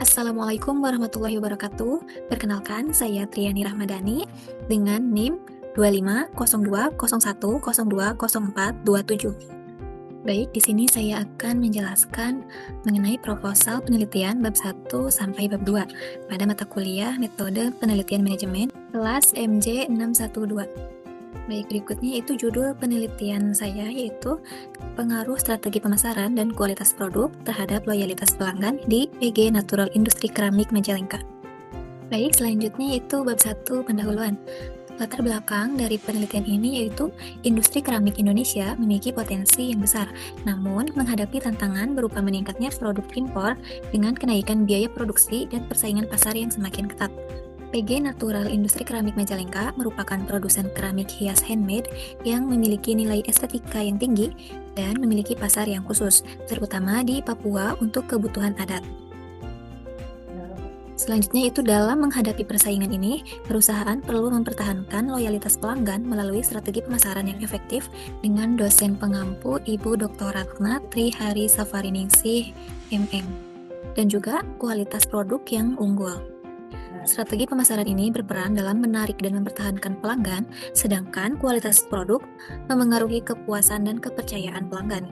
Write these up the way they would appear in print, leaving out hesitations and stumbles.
Assalamualaikum warahmatullahi wabarakatuh. Perkenalkan, saya Triani Rahmadani dengan NIM 250201020427. Baik, di sini saya akan menjelaskan mengenai proposal penelitian bab 1 sampai bab 2 pada mata kuliah Metode Penelitian Manajemen kelas MJ 612. Baik, berikutnya itu judul penelitian saya, yaitu pengaruh strategi pemasaran dan kualitas produk terhadap loyalitas pelanggan di PG Natural Industri Keramik Majalengka. Baik, selanjutnya itu bab 1 pendahuluan. Latar belakang dari penelitian ini yaitu industri keramik Indonesia memiliki potensi yang besar, namun menghadapi tantangan berupa meningkatnya produk impor dengan kenaikan biaya produksi dan persaingan pasar yang semakin ketat. PG Natural Industri Keramik Majalengka merupakan produsen keramik hias handmade yang memiliki nilai estetika yang tinggi dan memiliki pasar yang khusus, terutama di Papua untuk kebutuhan adat. Selanjutnya itu dalam menghadapi persaingan ini, perusahaan perlu mempertahankan loyalitas pelanggan melalui strategi pemasaran yang efektif dengan dosen pengampu Ibu Dr. Ratna Trihari Safariningsih, MM, dan juga kualitas produk yang unggul. Strategi pemasaran ini berperan dalam menarik dan mempertahankan pelanggan, sedangkan kualitas produk memengaruhi kepuasan dan kepercayaan pelanggan.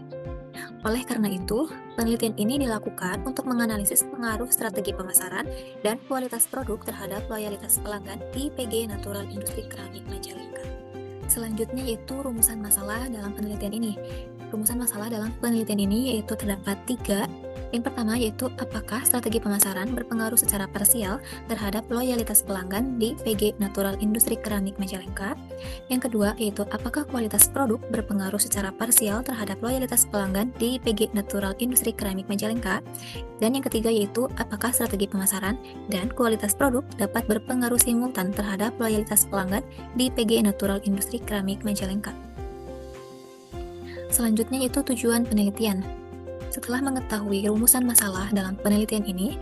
Oleh karena itu, penelitian ini dilakukan untuk menganalisis pengaruh strategi pemasaran dan kualitas produk terhadap loyalitas pelanggan di PG Natural Industri Keramik Majalengka. Selanjutnya yaitu rumusan masalah dalam penelitian ini. Rumusan masalah dalam penelitian ini yaitu terdapat 3. Yang pertama yaitu apakah strategi pemasaran berpengaruh secara parsial terhadap loyalitas pelanggan di PG Natural Industri Keramik Majalengka. Yang kedua yaitu apakah kualitas produk berpengaruh secara parsial terhadap loyalitas pelanggan di PG Natural Industri Keramik Majalengka. Dan yang ketiga yaitu apakah strategi pemasaran dan kualitas produk dapat berpengaruh simultan terhadap loyalitas pelanggan di PG Natural Industri Keramik Majalengka. Selanjutnya itu tujuan penelitian. Setelah mengetahui rumusan masalah dalam penelitian ini,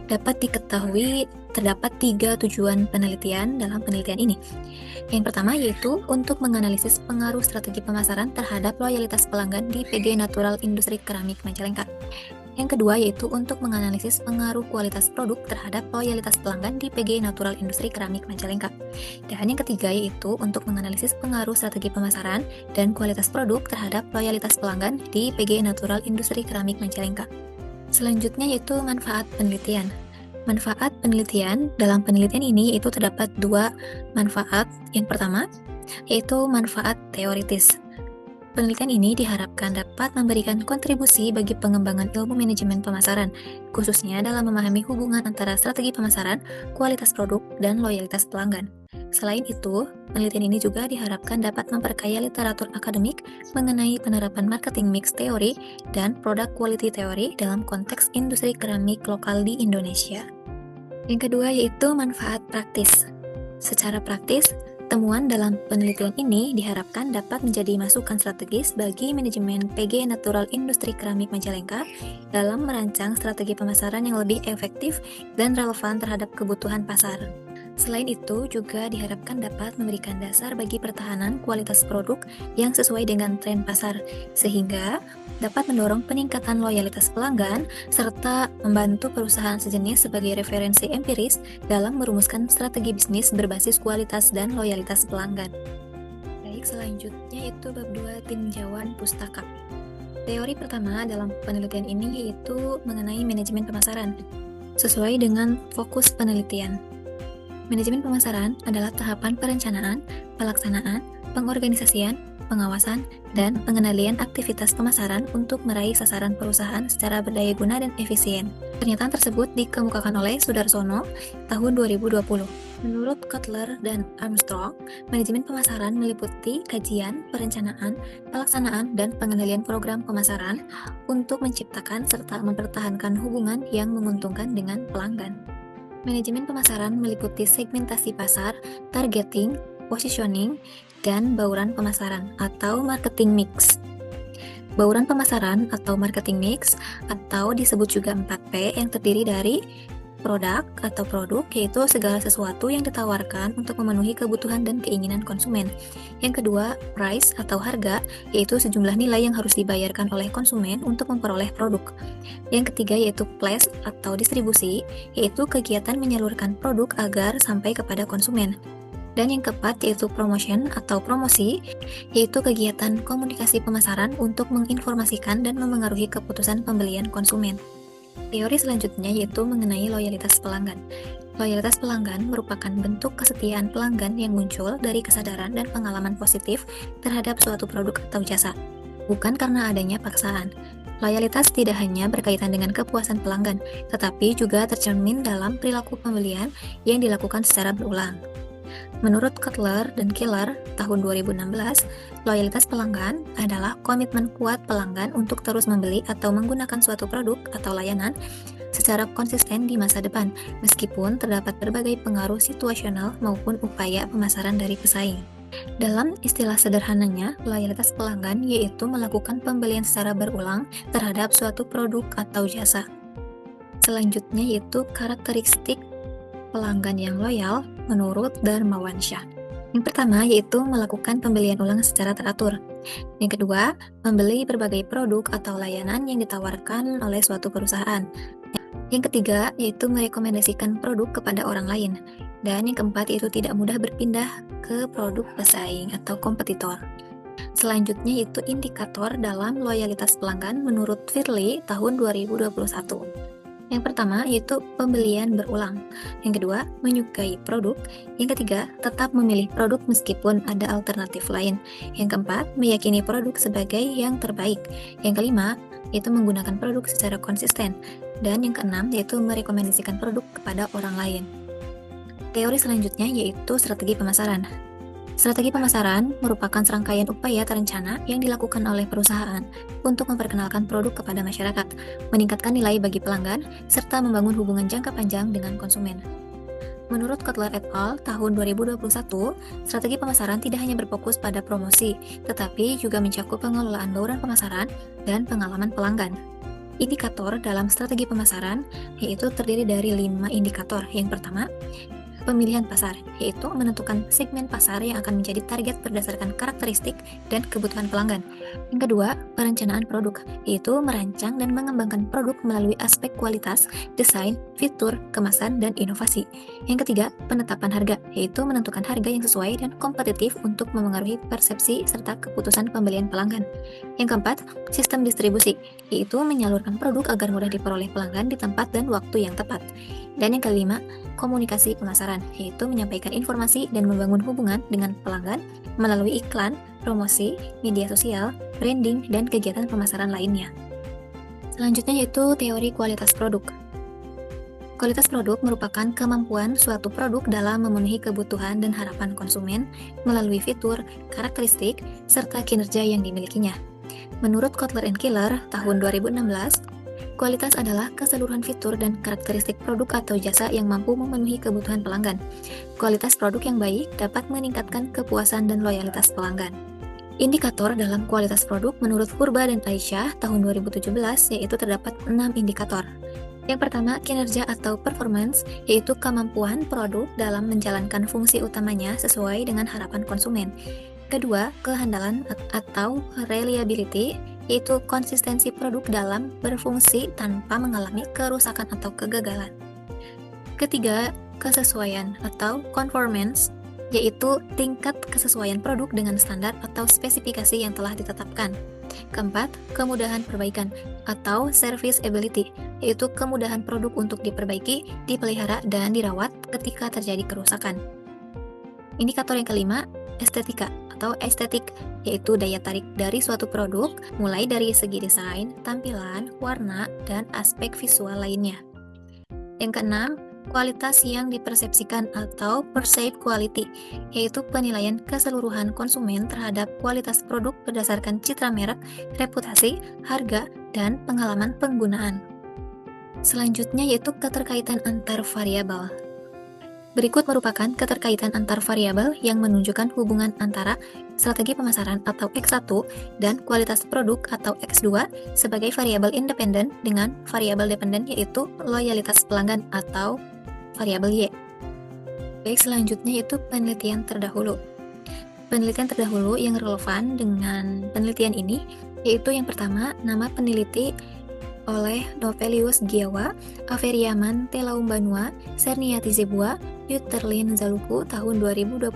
dapat diketahui terdapat 3 tujuan penelitian dalam penelitian ini. Yang pertama yaitu untuk menganalisis pengaruh strategi pemasaran terhadap loyalitas pelanggan di PG Natural Industri Keramik Majalengka. Yang kedua yaitu untuk menganalisis pengaruh kualitas produk terhadap loyalitas pelanggan di PG Natural Industri Keramik Majalengka. Dan yang ketiga yaitu untuk menganalisis pengaruh strategi pemasaran dan kualitas produk terhadap loyalitas pelanggan di PG Natural Industri Keramik Majalengka. Selanjutnya yaitu manfaat penelitian. Manfaat penelitian dalam penelitian ini itu terdapat 2 manfaat. Yang pertama yaitu manfaat teoritis. Penelitian ini diharapkan dapat memberikan kontribusi bagi pengembangan ilmu manajemen pemasaran, khususnya dalam memahami hubungan antara strategi pemasaran, kualitas produk, dan loyalitas pelanggan. Selain itu, penelitian ini juga diharapkan dapat memperkaya literatur akademik mengenai penerapan marketing mix teori dan product quality teori dalam konteks industri keramik lokal di Indonesia. Yang kedua yaitu manfaat praktis. Secara praktis, temuan dalam penelitian ini diharapkan dapat menjadi masukan strategis bagi manajemen PG Natural Industri Keramik Majalengka dalam merancang strategi pemasaran yang lebih efektif dan relevan terhadap kebutuhan pasar. Selain itu, juga diharapkan dapat memberikan dasar bagi pertahanan kualitas produk yang sesuai dengan tren pasar, sehingga dapat mendorong peningkatan loyalitas pelanggan, serta membantu perusahaan sejenis sebagai referensi empiris dalam merumuskan strategi bisnis berbasis kualitas dan loyalitas pelanggan. Baik, selanjutnya itu bab 2 tinjauan pustaka. Teori pertama dalam penelitian ini yaitu mengenai manajemen pemasaran, sesuai dengan fokus penelitian. Manajemen pemasaran adalah tahapan perencanaan, pelaksanaan, pengorganisasian, pengawasan, dan pengendalian aktivitas pemasaran untuk meraih sasaran perusahaan secara berdaya guna dan efisien. Pernyataan tersebut dikemukakan oleh Sudarsono tahun 2020. Menurut Kotler dan Armstrong, manajemen pemasaran meliputi kajian, perencanaan, pelaksanaan, dan pengendalian program pemasaran untuk menciptakan serta mempertahankan hubungan yang menguntungkan dengan pelanggan. Manajemen pemasaran meliputi segmentasi pasar, targeting, positioning, dan bauran pemasaran atau marketing mix. Bauran pemasaran atau marketing mix atau disebut juga 4P yang terdiri dari Produk atau produk yaitu segala sesuatu yang ditawarkan untuk memenuhi kebutuhan dan keinginan konsumen. Yang kedua, price atau harga, yaitu sejumlah nilai yang harus dibayarkan oleh konsumen untuk memperoleh produk. Yang ketiga yaitu place atau distribusi, yaitu kegiatan menyalurkan produk agar sampai kepada konsumen. Dan yang keempat yaitu promotion atau promosi, yaitu kegiatan komunikasi pemasaran untuk menginformasikan dan memengaruhi keputusan pembelian konsumen. Teori selanjutnya yaitu mengenai loyalitas pelanggan. Loyalitas pelanggan merupakan bentuk kesetiaan pelanggan yang muncul dari kesadaran dan pengalaman positif terhadap suatu produk atau jasa, bukan karena adanya paksaan. Loyalitas tidak hanya berkaitan dengan kepuasan pelanggan, tetapi juga tercermin dalam perilaku pembelian yang dilakukan secara berulang. Menurut Kotler dan Keller tahun 2016, loyalitas pelanggan adalah komitmen kuat pelanggan untuk terus membeli atau menggunakan suatu produk atau layanan secara konsisten di masa depan, meskipun terdapat berbagai pengaruh situasional maupun upaya pemasaran dari pesaing. Dalam istilah sederhananya, loyalitas pelanggan yaitu melakukan pembelian secara berulang terhadap suatu produk atau jasa. Selanjutnya yaitu karakteristik pelanggan yang loyal menurut Darmawansyah. Yang pertama yaitu melakukan pembelian ulang secara teratur. Yang kedua, membeli berbagai produk atau layanan yang ditawarkan oleh suatu perusahaan. Yang ketiga yaitu merekomendasikan produk kepada orang lain. Dan yang keempat yaitu tidak mudah berpindah ke produk pesaing atau kompetitor. Selanjutnya yaitu indikator dalam loyalitas pelanggan menurut Firly tahun 2021. Yang pertama yaitu pembelian berulang. Yang kedua, menyukai produk. Yang ketiga, tetap memilih produk meskipun ada alternatif lain. Yang keempat, meyakini produk sebagai yang terbaik. Yang kelima, yaitu menggunakan produk secara konsisten. Dan yang keenam, yaitu merekomendasikan produk kepada orang lain. Teori selanjutnya yaitu strategi pemasaran. Strategi pemasaran merupakan serangkaian upaya terencana yang dilakukan oleh perusahaan untuk memperkenalkan produk kepada masyarakat, meningkatkan nilai bagi pelanggan, serta membangun hubungan jangka panjang dengan konsumen. Menurut Kotler et al. Tahun 2021, strategi pemasaran tidak hanya berfokus pada promosi, tetapi juga mencakup pengelolaan bauran pemasaran dan pengalaman pelanggan. Indikator dalam strategi pemasaran yaitu terdiri dari 5 indikator. Yang pertama, pemilihan pasar, yaitu menentukan segmen pasar yang akan menjadi target berdasarkan karakteristik dan kebutuhan pelanggan. Yang kedua, perencanaan produk, yaitu merancang dan mengembangkan produk melalui aspek kualitas, desain, fitur, kemasan, dan inovasi. Yang ketiga, penetapan harga, yaitu menentukan harga yang sesuai dan kompetitif untuk memengaruhi persepsi serta keputusan pembelian pelanggan. Yang keempat, sistem distribusi, yaitu menyalurkan produk agar mudah diperoleh pelanggan di tempat dan waktu yang tepat. Dan yang kelima, komunikasi pemasaran, yaitu menyampaikan informasi dan membangun hubungan dengan pelanggan melalui iklan, promosi, media sosial, branding, dan kegiatan pemasaran lainnya. Selanjutnya yaitu teori kualitas produk. Kualitas produk merupakan kemampuan suatu produk dalam memenuhi kebutuhan dan harapan konsumen melalui fitur, karakteristik, serta kinerja yang dimilikinya. Menurut Kotler and Keller tahun 2016, kualitas adalah keseluruhan fitur dan karakteristik produk atau jasa yang mampu memenuhi kebutuhan pelanggan. Kualitas produk yang baik dapat meningkatkan kepuasan dan loyalitas pelanggan. Indikator dalam kualitas produk menurut Purba dan Aisyah tahun 2017 yaitu terdapat 6 indikator. Yang pertama, kinerja atau performance, yaitu kemampuan produk dalam menjalankan fungsi utamanya sesuai dengan harapan konsumen. Kedua, kehandalan atau reliability, yaitu konsistensi produk dalam berfungsi tanpa mengalami kerusakan atau kegagalan. Ketiga, kesesuaian atau conformance, yaitu tingkat kesesuaian produk dengan standar atau spesifikasi yang telah ditetapkan. Keempat, kemudahan perbaikan atau serviceability, yaitu kemudahan produk untuk diperbaiki, dipelihara, dan dirawat ketika terjadi kerusakan. Indikator yang kelima, estetika atau estetik, yaitu daya tarik dari suatu produk, mulai dari segi desain, tampilan, warna, dan aspek visual lainnya. Yang keenam, kualitas yang dipersepsikan atau perceived quality, yaitu penilaian keseluruhan konsumen terhadap kualitas produk berdasarkan citra merek, reputasi, harga, dan pengalaman penggunaan. Selanjutnya yaitu keterkaitan antar variabel. Berikut merupakan keterkaitan antar variabel yang menunjukkan hubungan antara strategi pemasaran atau X1 dan kualitas produk atau X2 sebagai variabel independen dengan variabel dependen yaitu loyalitas pelanggan atau variabel Y. Baik, selanjutnya itu penelitian terdahulu. Penelitian terdahulu yang relevan dengan penelitian ini yaitu yang pertama, nama peneliti oleh Novelius Giawa, Averiaman Telaumbanua, Serniati Zebua, Yuterlin Zaluku tahun 2025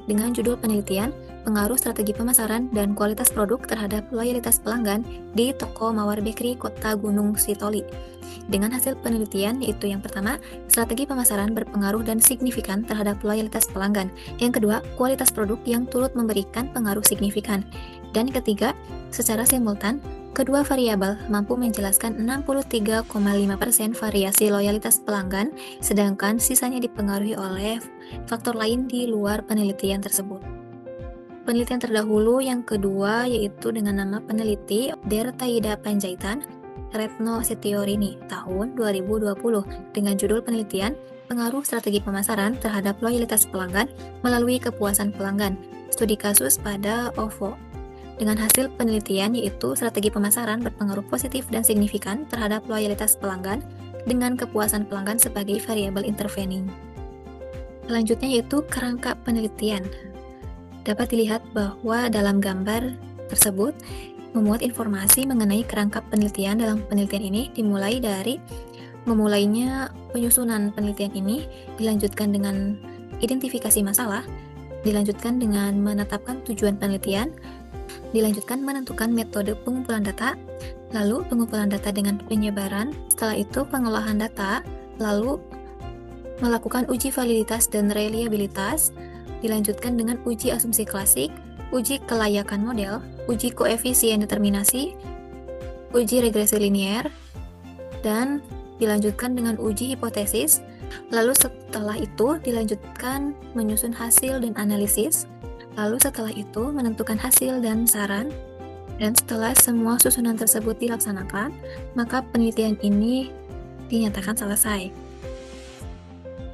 dengan judul penelitian Pengaruh Strategi Pemasaran dan Kualitas Produk Terhadap Loyalitas Pelanggan di Toko Mawar Bakery, Kota Gunung Sitoli. Dengan hasil penelitian yaitu yang pertama, strategi pemasaran berpengaruh dan signifikan terhadap loyalitas pelanggan. Yang kedua, kualitas produk yang turut memberikan pengaruh signifikan. Dan ketiga, secara simultan, kedua variabel mampu menjelaskan 63,5% variasi loyalitas pelanggan, sedangkan sisanya dipengaruhi oleh faktor lain di luar penelitian tersebut. Penelitian terdahulu yang kedua yaitu dengan nama peneliti Dertaida Panjaitan, Retno Setiorini tahun 2020 dengan judul penelitian Pengaruh Strategi Pemasaran Terhadap Loyalitas Pelanggan Melalui Kepuasan Pelanggan, studi kasus pada OVO. Dengan hasil penelitian yaitu strategi pemasaran berpengaruh positif dan signifikan terhadap loyalitas pelanggan dengan kepuasan pelanggan sebagai variabel intervening. Selanjutnya yaitu kerangka penelitian. Dapat dilihat bahwa dalam gambar tersebut memuat informasi mengenai kerangka penelitian. Dalam penelitian ini dimulai dari memulainya penyusunan penelitian ini, dilanjutkan dengan identifikasi masalah, dilanjutkan dengan menetapkan tujuan penelitian, dilanjutkan menentukan metode pengumpulan data, lalu pengumpulan data dengan penyebaran, setelah itu pengolahan data, lalu melakukan uji validitas dan reliabilitas, dilanjutkan dengan uji asumsi klasik, uji kelayakan model, uji koefisien determinasi, uji regresi linier, dan dilanjutkan dengan uji hipotesis. Lalu setelah itu dilanjutkan menyusun hasil dan analisis. Lalu setelah itu menentukan hasil dan saran. Dan setelah semua susunan tersebut dilaksanakan, maka penelitian ini dinyatakan selesai.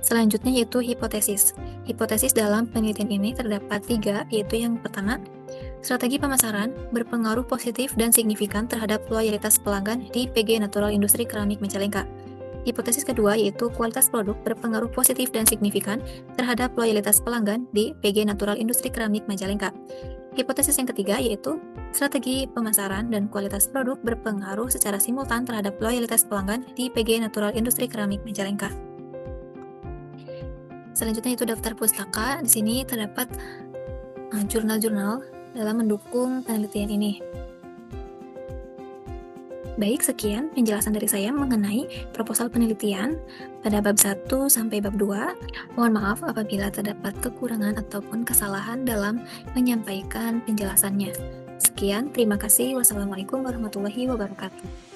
Selanjutnya yaitu hipotesis. Hipotesis dalam penelitian ini terdapat 3, yaitu yang pertama, strategi pemasaran berpengaruh positif dan signifikan terhadap loyalitas pelanggan di PG Natural Industri Keramik Majalengka. Hipotesis kedua yaitu kualitas produk berpengaruh positif dan signifikan terhadap loyalitas pelanggan di PG Natural Industri Keramik Majalengka. Hipotesis yang ketiga yaitu strategi pemasaran dan kualitas produk berpengaruh secara simultan terhadap loyalitas pelanggan di PG Natural Industri Keramik Majalengka. Selanjutnya itu daftar pustaka. Di sini terdapat jurnal-jurnal dalam mendukung penelitian ini. Baik, sekian penjelasan dari saya mengenai proposal penelitian pada bab 1 sampai bab 2. Mohon maaf apabila terdapat kekurangan ataupun kesalahan dalam menyampaikan penjelasannya. Sekian, terima kasih. Wassalamualaikum warahmatullahi wabarakatuh.